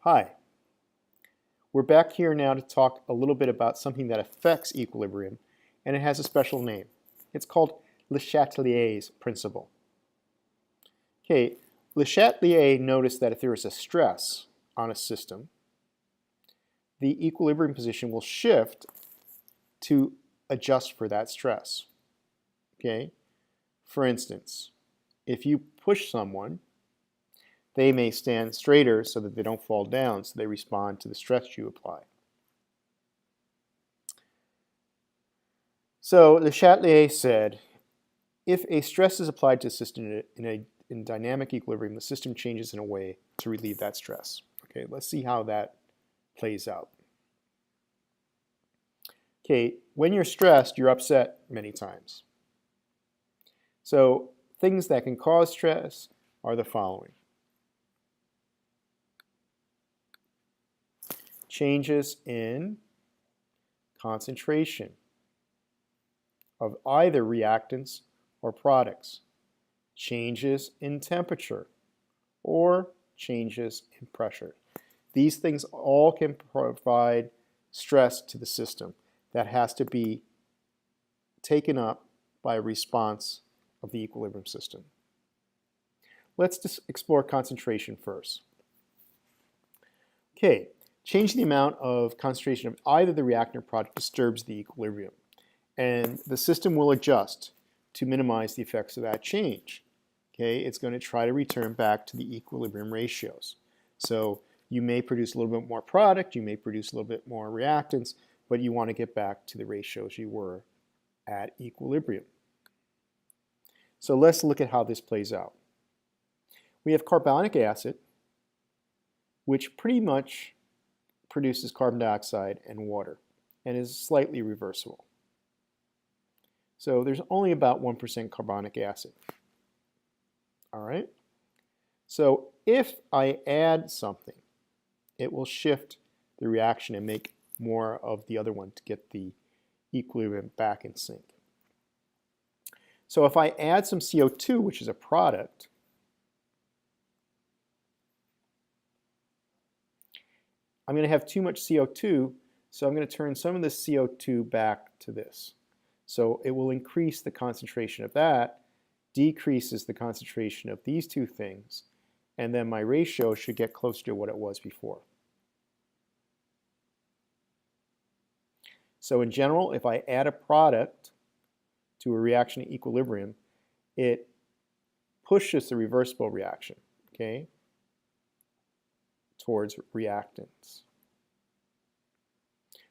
Hi, we're back here now to talk a little bit about something that affects equilibrium, and it has a special name. It's called Le Chatelier's principle. Okay, Le Chatelier noticed that if there is a stress on a system, the equilibrium position will shift to adjust for that stress. Okay, for instance, if you push someone, they may stand straighter so that they don't fall down, so they respond to the stress you apply. So Le Chatelier said, if a stress is applied to a system in dynamic equilibrium, the system changes in a way to relieve that stress. Okay, let's see how that plays out. Okay, when you're stressed, you're upset many times. So things that can cause stress are the following. Changes in concentration of either reactants or products, changes in temperature, or changes in pressure. These things all can provide stress to the system that has to be taken up by a response of the equilibrium system. Let's just explore concentration first. Okay, changing the amount of concentration of either the reactant or product disturbs the equilibrium, and the system will adjust to minimize the effects of that change. Okay, it's going to try to return back to the equilibrium ratios. So you may produce a little bit more product, you may produce a little bit more reactants, but you want to get back to the ratios you were at equilibrium. So let's look at how this plays out. We have carbonic acid, which pretty much produces carbon dioxide and water and is slightly reversible. So there's only about 1% carbonic acid. All right? So if I add something, it will shift the reaction and make more of the other one to get the equilibrium back in sync. So if I add some CO2, which is a product, I'm going to have too much CO2, so I'm going to turn some of the CO2 back to this. So it will increase the concentration of that, decreases the concentration of these two things, and then my ratio should get closer to what it was before. So in general, if I add a product to a reaction at equilibrium, it pushes the reversible reaction, okay, towards reactants.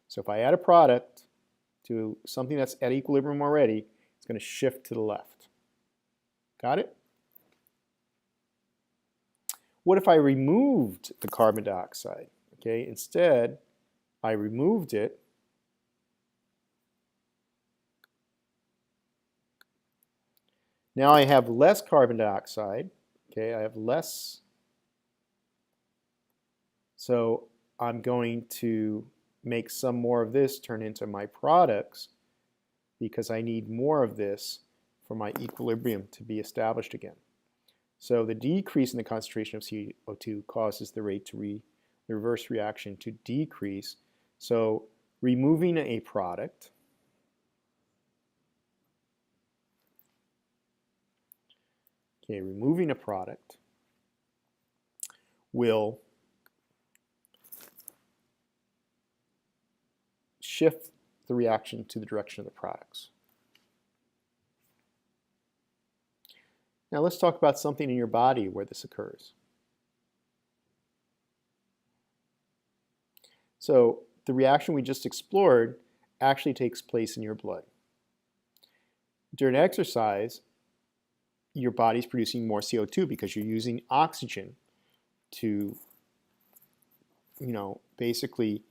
So if I add a product to something that's at equilibrium already, it's going to shift to the left. Got it? What if I removed the carbon dioxide? Okay, instead, I removed it. Now I have less carbon dioxide. Okay, I have less. So I'm going to make some more of this turn into my products because I need more of this for my equilibrium to be established again. So the decrease in the concentration of CO2 causes the rate to reverse reaction to decrease. So removing a product will shift the reaction to the direction of the products. Now let's talk about something in your body where this occurs. So the reaction we just explored actually takes place in your blood. During exercise, your body's producing more CO2 because you're using oxygen to, basically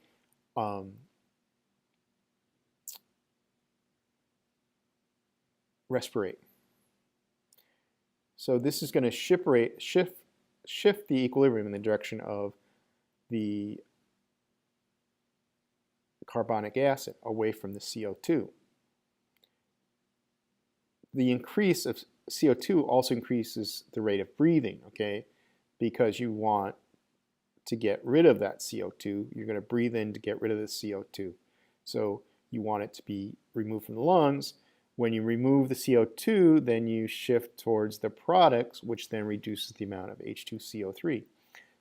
respirate. So this is going to shift the equilibrium in the direction of the carbonic acid away from the CO2. The increase of CO2 also increases the rate of breathing, okay, because you want to get rid of that CO2. You're going to breathe in to get rid of the CO2. So you want it to be removed from the lungs. When you remove the CO2, then you shift towards the products, which then reduces the amount of H2CO3.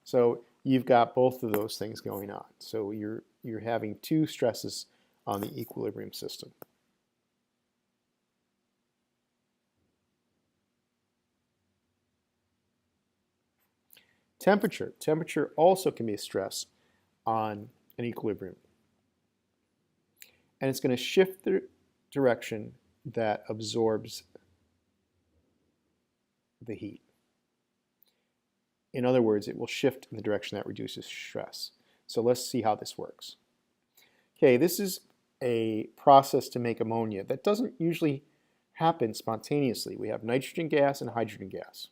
So you've got both of those things going on. So you're having two stresses on the equilibrium system. Temperature. Temperature also can be a stress on an equilibrium. And it's going to shift the direction that absorbs the heat. In other words, it will shift in the direction that reduces stress. So let's see how this works. Okay, this is a process to make ammonia that doesn't usually happen spontaneously. We have nitrogen gas and hydrogen gas.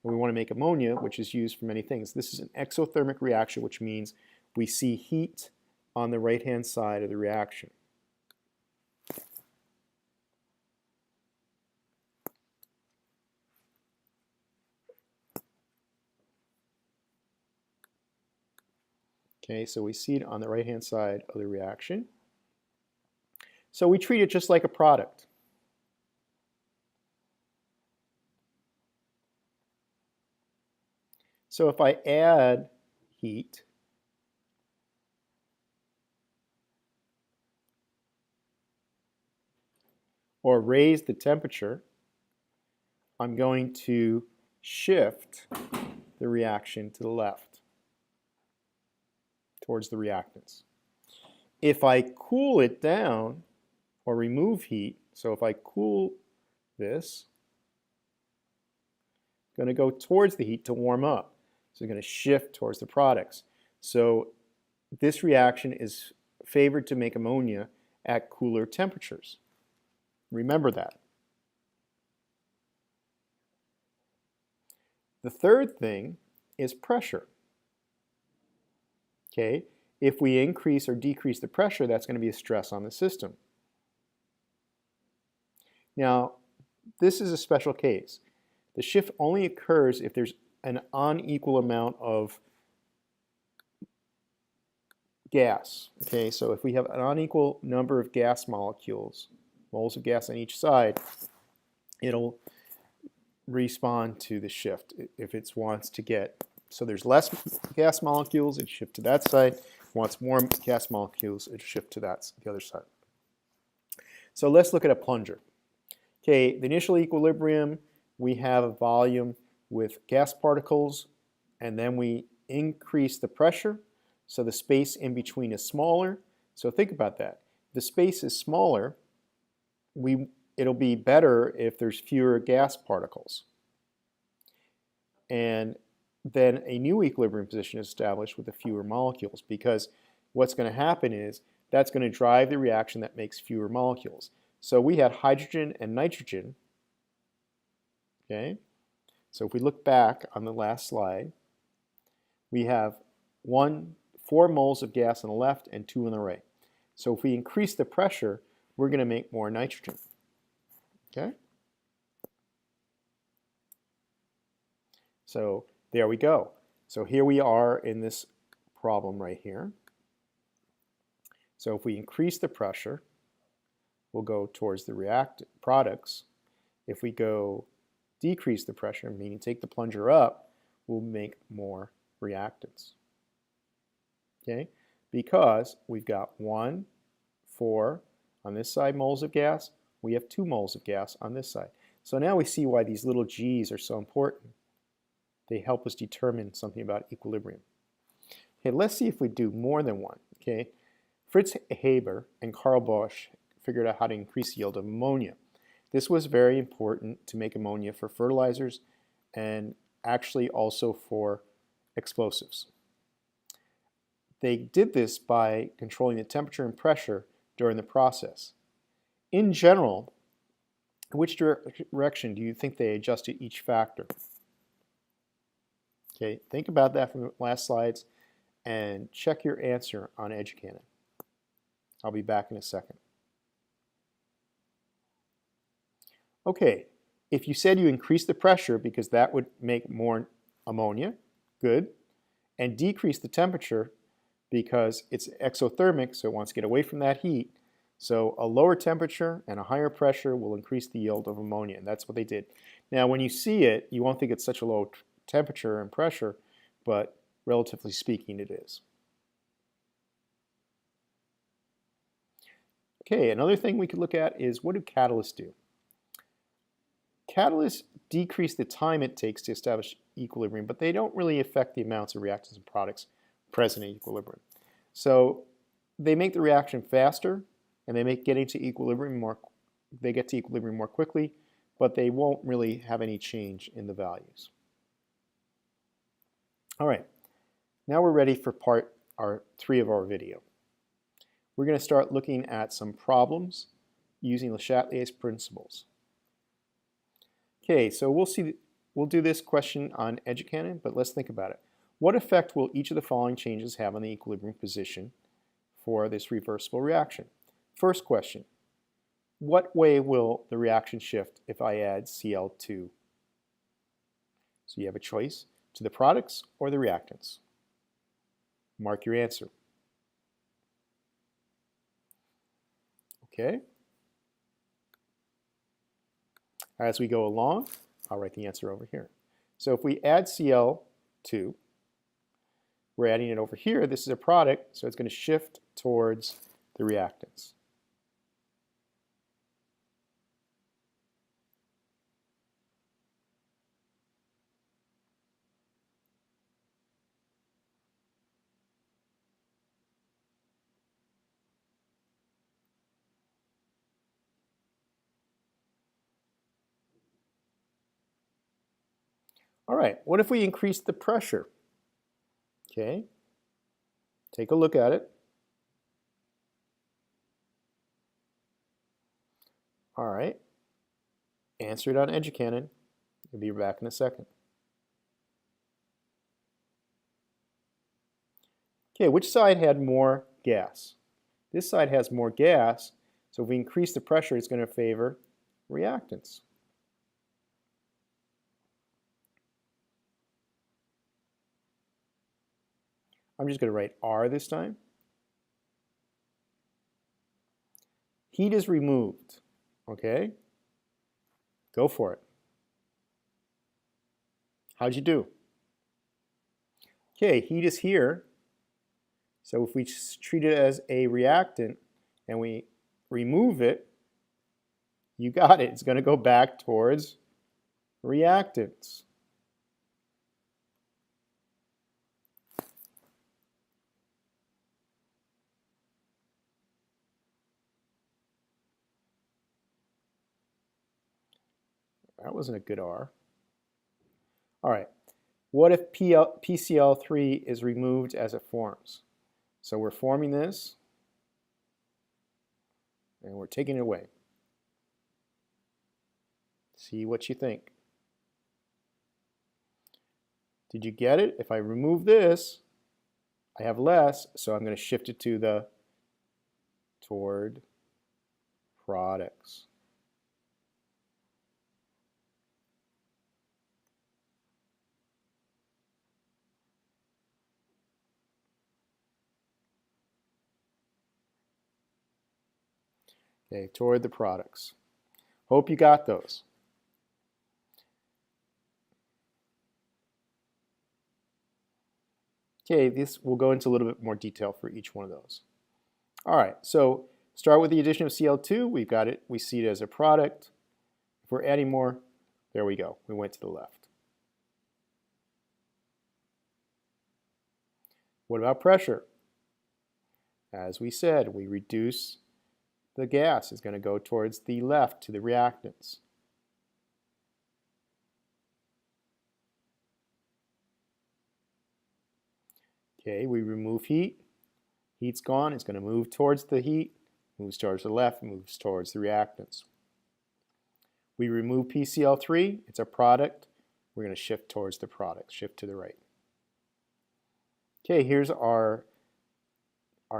And we want to make ammonia, which is used for many things. This is an exothermic reaction, which means we see heat on the right-hand side of the reaction. Okay, so we see it on the right-hand side of the reaction. So we treat it just like a product. So if I add heat, or raise the temperature, I'm going to shift the reaction to the left, towards the reactants. If I cool it down, or remove heat, so if I cool this, it's going to go towards the heat to warm up. So it's going to shift towards the products. So this reaction is favored to make ammonia at cooler temperatures. Remember that. The third thing is pressure. Okay, if we increase or decrease the pressure, that's going to be a stress on the system. Now, this is a special case. The shift only occurs if there's an unequal amount of gas. Okay, so if we have an unequal number of gas molecules, moles of gas on each side, it'll respond to the shift if it wants to get. So there's less gas molecules, it shift to that side. If it wants more gas molecules, it shift to the other side. So let's look at a plunger. Okay, the initial equilibrium, we have a volume with gas particles, and then we increase the pressure, so the space in between is smaller. So think about that. If the space is smaller, it'll be better if there's fewer gas particles. And then a new equilibrium position is established with the fewer molecules, because what's going to happen is that's going to drive the reaction that makes fewer molecules. So we had hydrogen and nitrogen. Okay, so if we look back on the last slide, we have 4 moles of gas on the left and 2 on the right. So if we increase the pressure, we're going to make more nitrogen. Okay, so there we go. So here we are in this problem right here. So if we increase the pressure, we'll go towards the products. If we go decrease the pressure, meaning take the plunger up, we'll make more reactants. Okay, because we've got 4 on this side moles of gas, we have 2 moles of gas on this side. So now we see why these little g's are so important. They help us determine something about equilibrium. Okay, let's see if we do more than one. Okay, Fritz Haber and Carl Bosch figured out how to increase the yield of ammonia. This was very important to make ammonia for fertilizers and actually also for explosives. They did this by controlling the temperature and pressure during the process. In general, which direction do you think they adjusted each factor? Okay, think about that from the last slides and check your answer on Educated. I'll be back in a second. Okay, if you said you increased the pressure because that would make more ammonia, good. and decrease the temperature because it's exothermic, so it wants to get away from that heat. So a lower temperature and a higher pressure will increase the yield of ammonia, and that's what they did. Now, when you see it, you won't think it's such a low temperature and pressure, but relatively speaking, it is. Okay, another thing we could look at is, what do catalysts do? Catalysts decrease the time it takes to establish equilibrium, but they don't really affect the amounts of reactants and products present in equilibrium. So they make the reaction faster, and they make getting to equilibrium they get to equilibrium more quickly, but they won't really have any change in the values. All right, now we're ready for part 3 of our video. We're going to start looking at some problems using Le Chatelier's principles. Okay, so we'll do this question on educanon, but let's think about it. What effect will each of the following changes have on the equilibrium position for this reversible reaction? First question, what way will the reaction shift if I add Cl2? So you have a choice, to the products or the reactants. Mark your answer. Okay. As we go along, I'll write the answer over here. So if we add Cl2, we're adding it over here. This is a product, so it's going to shift towards the reactants. All right, what if we increase the pressure? Okay, take a look at it. All right, answer it on educanon. We'll be back in a second. Okay, which side had more gas? This side has more gas, so if we increase the pressure, it's going to favor reactants. I'm just going to write R this time. Heat is removed. Okay? Go for it. How'd you do? Okay, heat is here. So if we treat it as a reactant and we remove it, you got it. It's going to go back towards reactants. That wasn't a good R. All right. What if PCl3 is removed as it forms? So we're forming this, and we're taking it away. See what you think. Did you get it? If I remove this, I have less, so I'm going to shift it to toward products. Okay, toward the products. Hope you got those. Okay, this will go into a little bit more detail for each one of those. All right, so start with the addition of Cl2. We've got it. We see it as a product. If we're adding more, there we go. We went to the left. What about pressure? As we said, we reduce the gas. It's going to go towards the left to the reactants. Okay, we remove heat. Heat's gone. It's going to move towards the heat, moves towards the left, moves towards the reactants. We remove PCl3. It's a product. We're going to shift towards the product, shift to the right. Okay, here's our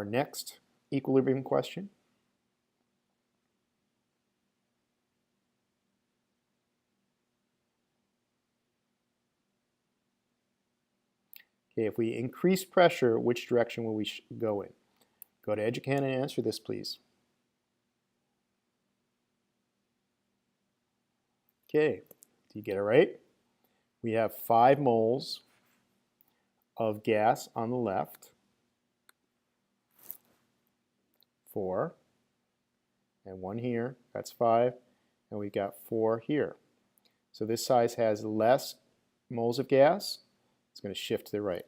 next equilibrium question. Okay, if we increase pressure, which direction will we go in? Go to Educan and answer this, please. Okay, do you get it right? We have 5 moles of gas on the left, 4, and 1 here, that's 5, and we've got 4 here. So this size has less moles of gas, it's going to shift to the right.